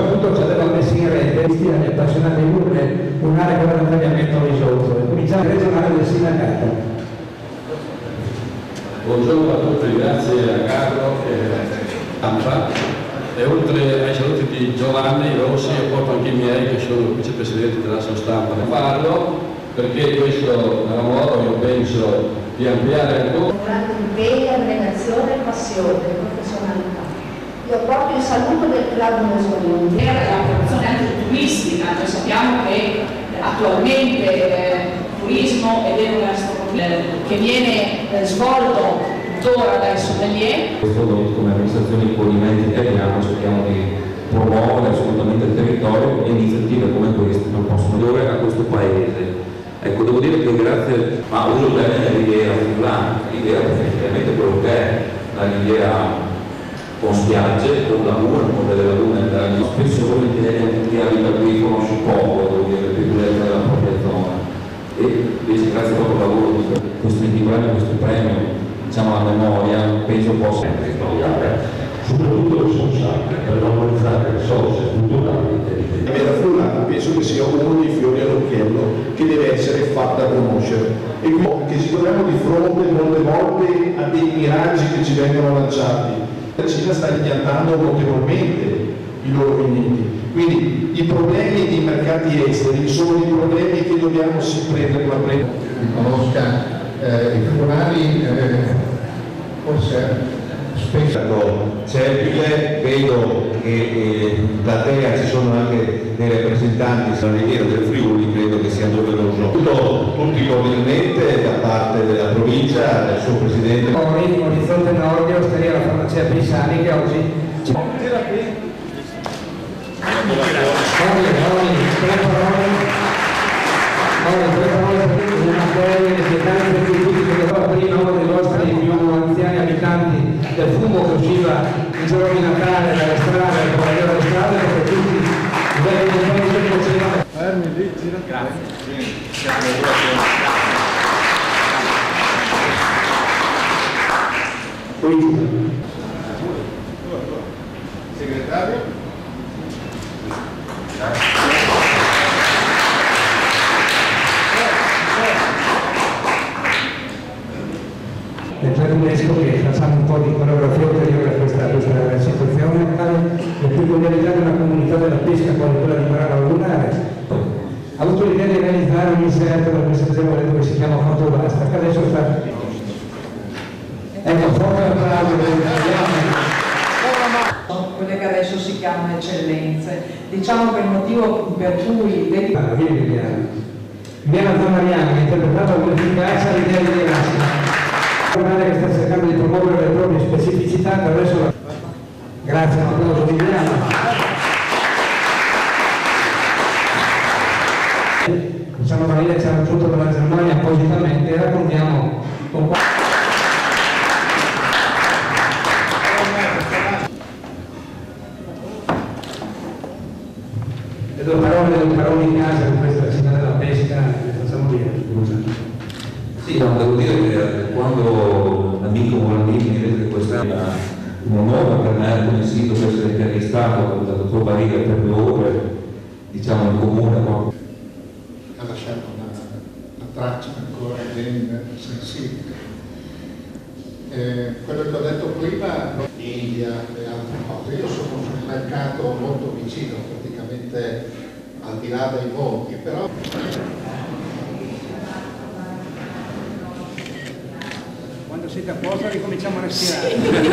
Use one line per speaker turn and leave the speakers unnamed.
soprattutto ci aveva messo in rete gli appassionati di Urle, un'area che volontariamente ho risolto, e cominciamo a regionale del sindacato.
Buongiorno a tutti, grazie a Carlo e Ampa. E oltre ai saluti di Giovanni Rossi, porto anche i miei che sono vicepresidenti della Sostampa. Parlo perché questo lavoro io penso di ampliare ancora.
Grande impegno, abnegazione e passione, professionalità. Io porto il saluto del club Mussolini.
Per la promozione anche turistica, noi sappiamo che attualmente il turismo ed è che viene svolto tuttora dai sommelier.
Come amministrazione di Polimenti italiano cerchiamo di promuovere assolutamente il territorio e iniziative come queste non possono dare a questo paese. Ecco, devo dire che grazie a uso bene la riviera Friulana, l'idea effettivamente quello che è la riviera con spiagge, con lagune, con delle lagune, spesso volentieri chi abita qui conosce poco, devo dire, le peculiarità della propria zona. E invece grazie proprio al lavoro di questo premio, diciamo alla memoria, penso possa essere
soprattutto responsabile per valorizzare le risorse culturali e
la Riviera Friulana penso che sia uno dei fiori all'occhiello che deve essere fatta conoscere e che ci troviamo di fronte molte volte a dei miraggi che ci vengono lanciati. La Cina sta impiantando notevolmente i loro vigneti, quindi i problemi dei mercati esteri sono dei problemi che dobbiamo prendere la prima.
Conosca i friulani, forse spesso
Cervile, vedo che in platea ci sono anche dei rappresentanti della Riviera del Friuli, credo che sia doveroso. Tutti cordialmente da parte della provincia, del suo presidente.
Orizzonte Nord, Osteria, la farmacia Pisani che oggi prima uno dei vostri più anziani abitanti del fumo che usciva il giorno di Natale dalle strade, dalle strade, perché tutti i vecchi del facevano.
segretario.
UNESCO che facciamo un po' di coreografia ulteriore a questa situazione, le peculiarità della comunità della pesca come quella di Marano Lunare. Ha avuto l'idea di realizzare un inserto da questa azienda che si chiama Quanto Basta, che adesso sta. Ecco, forte applauso per
quelle che adesso si chiamano eccellenze. Diciamo che il motivo per cui
Viana Zamariani ha interpretato con efficacia l'idea di Erasmo, che sta cercando di promuovere le proprie specificità attraverso la... Grazie, un applauso di Viana. Luciano Maria ci ha raggiunto dalla Germania appositamente e raccontiamo con qua. Le due parole in casa con questa città della pesca, le facciamo dire, scusa.
Sì, no, devo dire che quando l'amico Morandini mi dice che quest'anno è un onore per me come sindaco essere intervistato dal dottor Barilla per 2 ore, diciamo in comune.
Ha lasciato una traccia ancora ben sensibile. Quello che ho detto prima, India e altre cose, io sono sul mercato molto vicino, praticamente al di là dei monti, però
Quando siete a posto ricominciamo a respirare.